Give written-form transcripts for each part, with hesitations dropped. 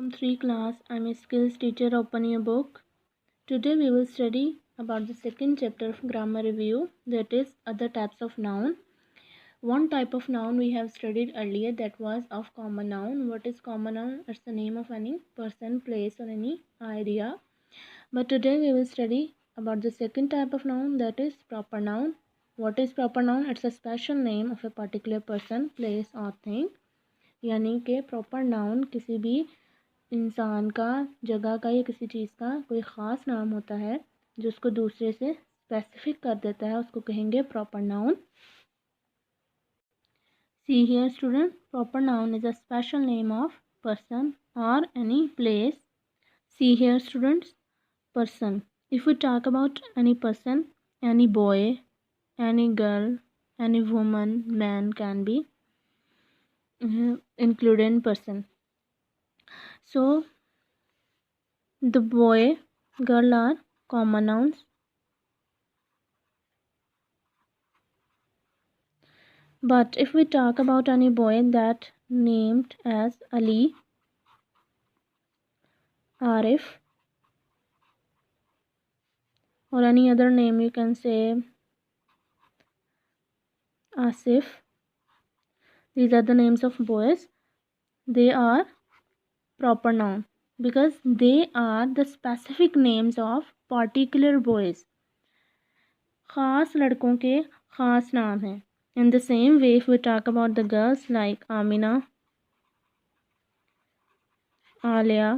Welcome 3 class. I'm a skills teacher. Open your book. Today we will study about the second chapter of grammar review, that is other types of noun. One type of noun we have studied earlier, that was of common noun. What is common noun? It's the name of any person, place or any area. But today we will study about the second type of noun, that is proper noun. What is proper noun? It's a special name of a particular person, place or thing. यानी कि proper noun किसी भी इंसान का, जगह का या किसी चीज़ का कोई ख़ास नाम होता है जो उसको दूसरे से स्पेसिफिक कर देता है, उसको कहेंगे proper noun. See here student, proper noun is a special name of person और any place. See here students, person. If we talk about any person, any boy, any girl, any woman, man can be included in person. So the boy, girl are common nouns. But if we talk about any boy that named as Ali, Arif, or any other name, you can say Asif. These are the names of boys. They are proper noun because they are the specific names of particular boys. ख़ास लड़कों के ख़ास नाम हैं. In the same way, if we talk about the girls like Amina, Alia,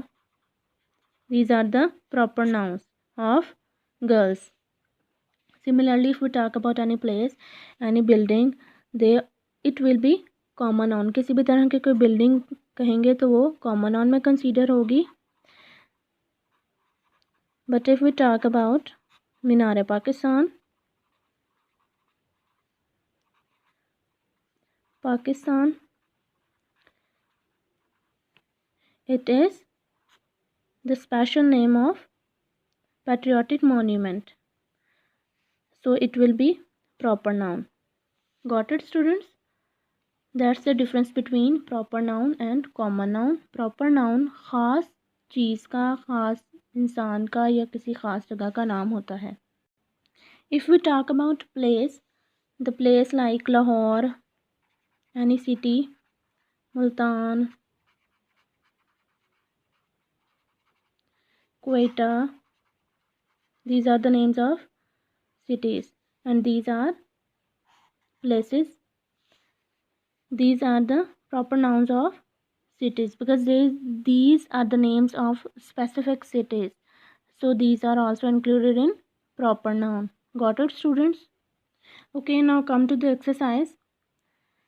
these are the proper nouns of girls. Similarly, if we talk about any place, any building, it will be common noun. किसी भी तरह की कोई building कहेंगे तो वो common noun में consider होगी. But if we talk about Minar Pakistan, it is the special name of patriotic monument, so it will be proper noun. Got it students? That's the difference between proper noun and common noun. Proper noun ख़ास चीज़ का, ख़ास इंसान का या किसी ख़ास जगह का नाम होता है. If we talk about place, the place like Lahore, any city, Multan, Quetta, these are the names of cities and these are places. These are the proper nouns of cities because these are the names of specific cities, so these are also included in proper noun. Got it students? Okay, now come to the exercise.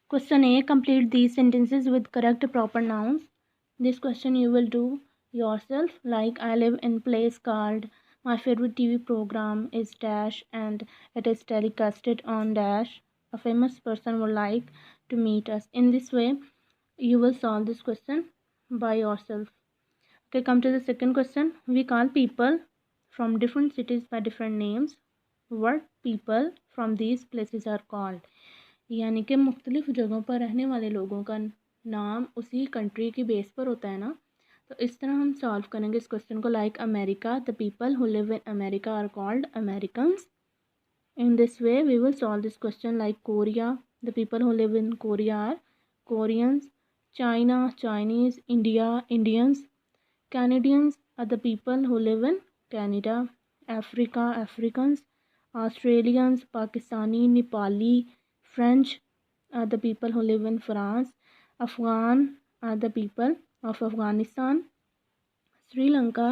Question A, complete these sentences with correct proper nouns. This question you will do yourself, like I live in place called, my favorite TV program is dash and it is telecasted on dash, a famous person would like to meet us. In this way you will solve this question by yourself. Okay, come to the second question. We call people from different cities by different names. What people from these places are called? यानी कि मुख्तलिफ़ जगहों पर रहने वाले लोगों का नाम उसी कंट्री की बेस पर होता है ना. तो इस तरह हम सॉल्व करेंगे इस क्वेश्चन को. Like America, the people who live in America are called Americans. In this way we will solve this question. Like Korea, the people who live in Korea are Koreans. China, Chinese. India, Indians. Canadians are the people who live in Canada. Africa, Africans. Australians, Pakistani, Nepali. French are the people who live in France. Afghan are the people of Afghanistan. Sri Lanka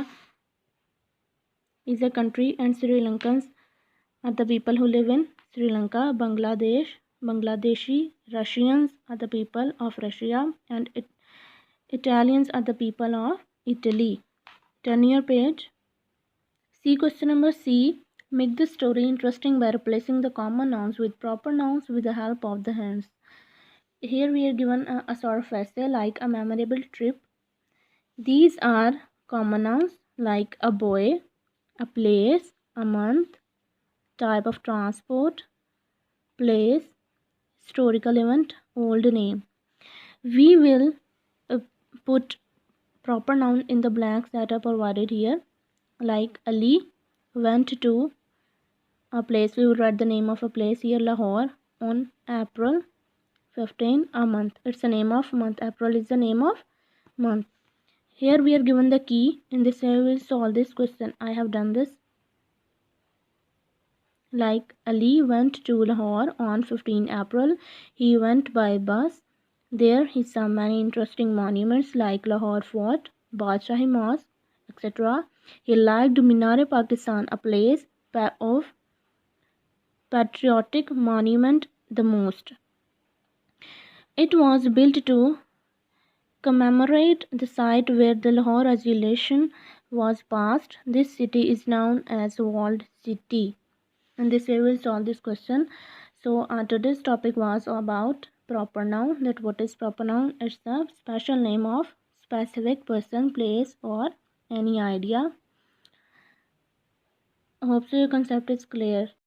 is a country and Sri Lankans are the people who live in Sri Lanka. Bangladesh, Bangladeshi. Russians are the people of Russia and Italians are the people of Italy. Turn your page. See question number C. Make the story interesting by replacing the common nouns with proper nouns with the help of the hands. Here we are given a sort of essay like a memorable trip. These are common nouns like a boy, a place, a month, type of transport, place, historical event, old name. We will put proper noun in the blanks that are provided here. Like Ali went to a place. We will write the name of a place here, Lahore, on April 15, a month. It's the name of month. April is the name of month. Here we are given the key. In this way we will solve this question. I have done this. Like Ali went to Lahore on 15 April. He went by bus. There he saw many interesting monuments like Lahore Fort, Badshahi Mosque, etc. He liked Minar-e-Pakistan, a place of patriotic monument, the most. It was built to commemorate the site where the Lahore Resolution was passed. This city is known as Walled City. And this way we will solve this question. So today's topic was about proper noun. That what is proper noun? It's the special name of specific person, place, or any idea. I hope so your concept is clear.